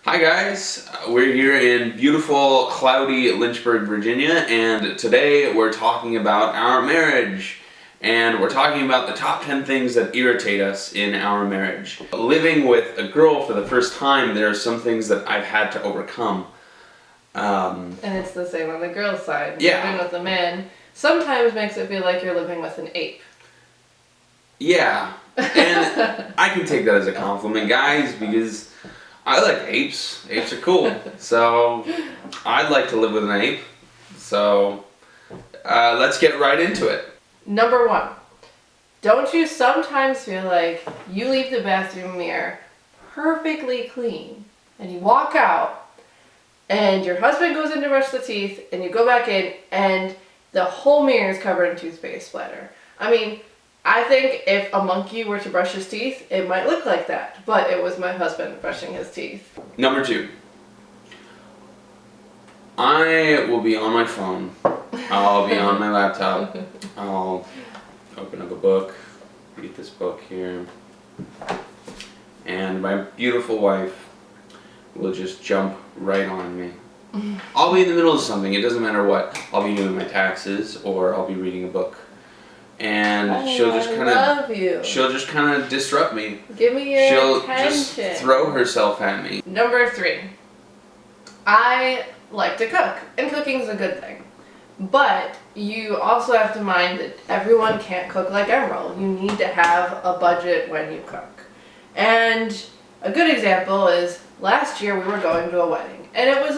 Hi guys, we're here in beautiful, cloudy Lynchburg, Virginia, and today we're talking about our marriage. And we're talking about the top 10 things that irritate us in our marriage. Living with a girl for the first time, there are some things that I've had to overcome. And it's the same on the girl's side. Yeah. Living with a man sometimes makes it feel like you're living with an ape. Yeah, and I can take that as a compliment, guys, because I like apes. Apes are cool. So, I'd like to live with an ape. So, let's get right into it. Number 1. Don't you sometimes feel like you leave the bathroom mirror perfectly clean and you walk out and your husband goes in to brush the teeth and you go back in and the whole mirror is covered in toothpaste splatter? I mean, I think if a monkey were to brush his teeth, it might look like that, but it was my husband brushing his teeth. Number 2. I will be on my phone. I'll be on my laptop. I'll open up a book, read this book here, and my beautiful wife will just jump right on me. I'll be in the middle of something, it doesn't matter what. I'll be doing my taxes or I'll be reading a book. And she'll just kind of disrupt me. Give me your She'll attention. just throw herself at me. Number 3. I like to cook, and cooking's a good thing. But you also have to mind that everyone can't cook like Emerald. You need to have a budget when you cook. And a good example is last year we were going to a wedding, and it was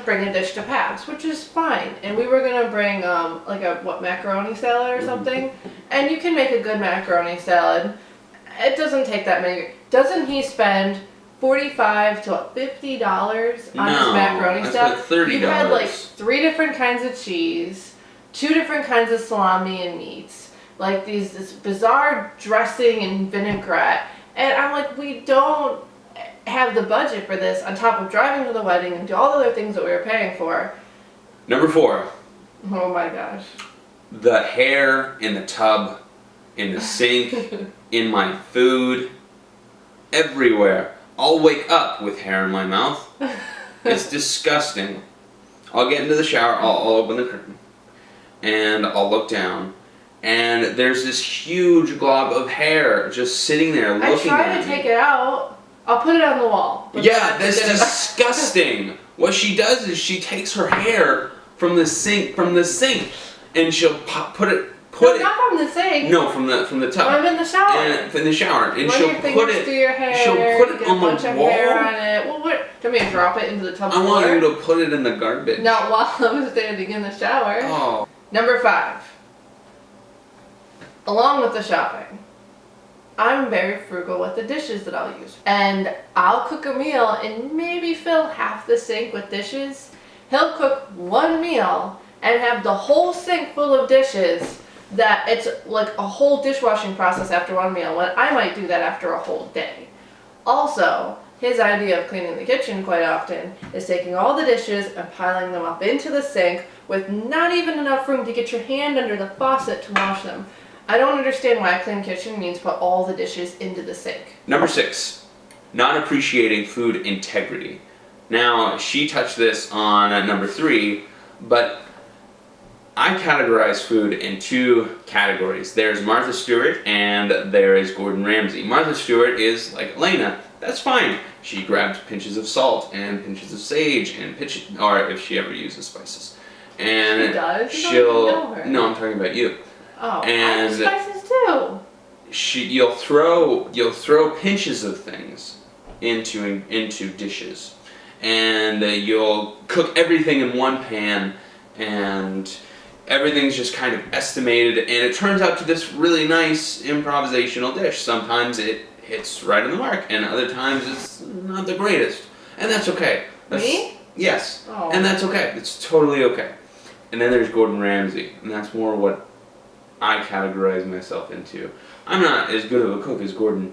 bring a dish to pass, which is fine. And we were gonna bring macaroni salad or something. And you can make a good macaroni salad. It doesn't take that many. Doesn't he spend $45 to $50 on his macaroni salad? $30. You had like 3 different kinds of cheese, 2 different kinds of salami and meats, like this bizarre dressing and vinaigrette. And I'm like, we don't have the budget for this on top of driving to the wedding and do all the other things that we were paying for. Number 4. Oh my gosh. The hair in the tub, in the sink, in my food, everywhere. I'll wake up with hair in my mouth. It's disgusting. I'll get into the shower, I'll open the curtain, and I'll look down, and there's this huge glob of hair just sitting there looking at me. I try to take it out. I'll put it on the wall. Yeah, that's disgusting. What she does is she takes her hair from the sink, and she'll not from the sink. No, from the tub. I'm in the shower. And in the shower, and Run she'll your fingers through your hair. She'll put it get on a bunch the of wall. hair on it. Well, what? Do you want me to drop it into the tub? I want you to put it in the garbage. Not while I'm standing in the shower. Oh. Number 5. Along with the shopping, I'm very frugal with the dishes that I'll use. And I'll cook a meal and maybe fill half the sink with dishes. He'll cook one meal and have the whole sink full of dishes that it's like a whole dishwashing process after one meal, when I might do that after a whole day. Also, his idea of cleaning the kitchen quite often is taking all the dishes and piling them up into the sink with not even enough room to get your hand under the faucet to wash them. I don't understand why a clean kitchen means put all the dishes into the sink. Number 6, not appreciating food integrity. Now, she touched this on number 3, but I categorize food in 2 categories. There's Martha Stewart and there is Gordon Ramsay. Martha Stewart is like Alaina. That's fine. She grabs pinches of salt and pinches of sage and or if she ever uses spices. And she does? You she'll don't know her. No, I'm talking about you. Oh, and I have spices too. You'll throw pinches of things into dishes, and you'll cook everything in one pan, and everything's just kind of estimated, and it turns out to this really nice improvisational dish. Sometimes it hits right on the mark, and other times it's not the greatest, and that's okay. Me? Yes. Oh. And that's okay. It's totally okay. And then there's Gordon Ramsay, and that's more what I categorize myself into. I'm not as good of a cook as Gordon,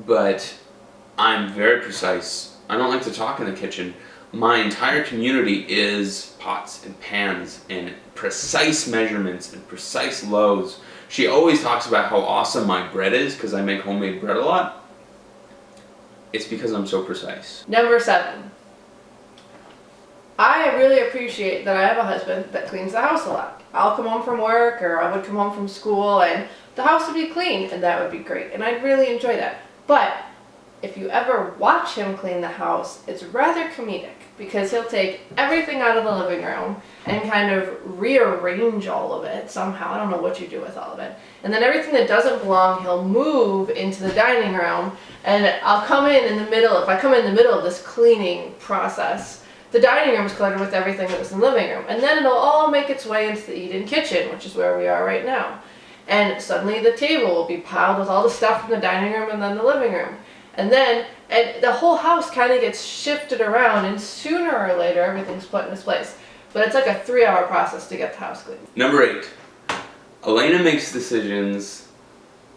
but I'm very precise. I don't like to talk in the kitchen. My entire community is pots and pans and precise measurements and precise loaves. She always talks about how awesome my bread is because I make homemade bread a lot. It's because I'm so precise. Number 7. I really appreciate that I have a husband that cleans the house a lot. I'll come home from work or I would come home from school and the house would be clean and that would be great. And I'd really enjoy that. But if you ever watch him clean the house, it's rather comedic because he'll take everything out of the living room and kind of rearrange all of it somehow. I don't know what you do with all of it. And then everything that doesn't belong, he'll move into the dining room, and I'll come in the middle. If I come in the middle of this cleaning process, the dining room is cluttered with everything that was in the living room. And then it'll all make its way into the eat-in kitchen, which is where we are right now. And suddenly the table will be piled with all the stuff from the dining room and then the living room. And the whole house kind of gets shifted around, and sooner or later everything's put in its place. But it's like a 3-hour process to get the house clean. Number 8. Alaina makes decisions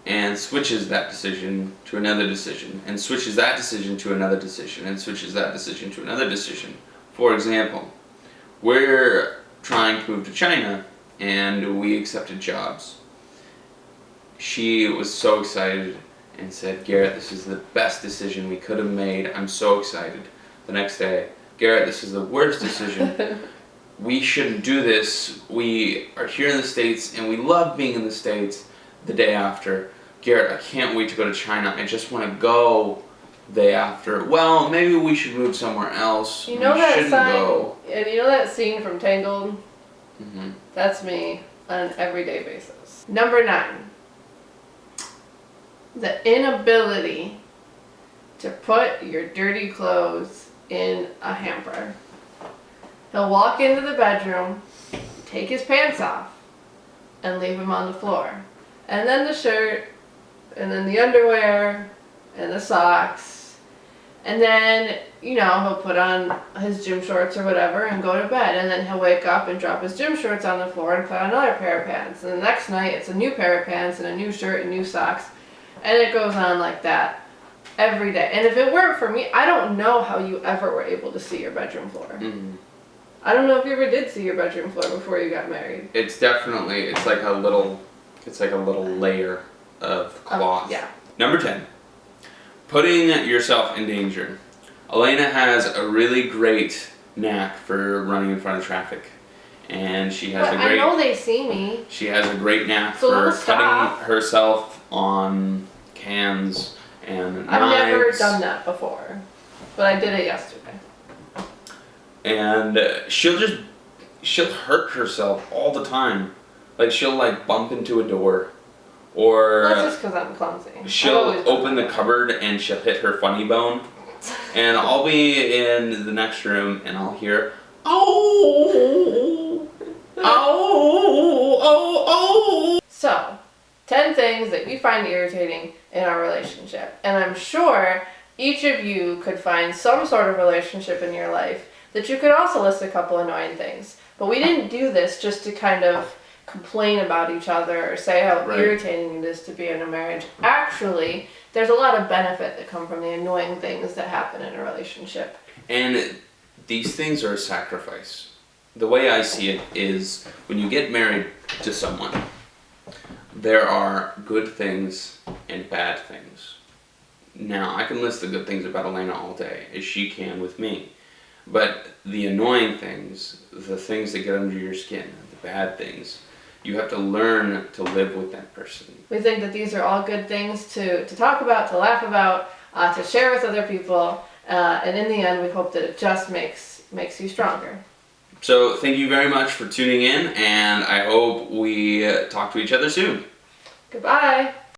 and switches that decision to another decision, and switches that decision to another decision, and switches that decision to another decision. For example, we're trying to move to China, and we accepted jobs. She was so excited and said, "Garrett, this is the best decision we could have made. I'm so excited." The next day, "Garrett, this is the worst decision. We shouldn't do this. We are here in the States and we love being in the States." The day after, "Garrett, I can't wait to go to China. I just want to go." The day after, "Well, maybe we should move somewhere else. You know we that shouldn't sign, go." and you know that scene from Tangled? Mm-hmm. That's me on an everyday basis. Number 9. The inability to put your dirty clothes in a hamper. He'll walk into the bedroom, take his pants off, and leave them on the floor. And then the shirt, and then the underwear, and the socks. And then, he'll put on his gym shorts or whatever and go to bed. And then he'll wake up and drop his gym shorts on the floor and put on another pair of pants. And the next night, it's a new pair of pants and a new shirt and new socks. And it goes on like that every day. And if it weren't for me, I don't know how you ever were able to see your bedroom floor. Mm-hmm. I don't know if you ever did see your bedroom floor before you got married. It's like a little layer of cloth. Yeah. Number 10. Putting yourself in danger. Alaina has a really great knack for running in front of traffic. And she has I know they see me. She has a great knack So for stop. cutting herself on cans and I've knives. never done that before, but I did it yesterday. And she'll hurt herself all the time. Like she'll bump into a door, or That's just because I'm clumsy. she'll open the cupboard and she'll hit her funny bone. And I'll be in the next room and I'll hear, "Oh, oh, oh, oh." So, 10 things that we find irritating in our relationship. And I'm sure each of you could find some sort of relationship in your life that you could also list a couple annoying things. But we didn't do this just to kind of complain about each other or say how irritating it is to be in a marriage. Actually, there's a lot of benefit that come from the annoying things that happen in a relationship. And these things are a sacrifice. The way I see it is when you get married to someone, there are good things and bad things. Now, I can list the good things about Alaina all day, as she can with me. But the annoying things, the things that get under your skin, the bad things, you have to learn to live with that person. We think that these are all good things to talk about, to laugh about, to share with other people. And in the end, we hope that it just makes you stronger. So thank you very much for tuning in, and I hope we talk to each other soon. Goodbye.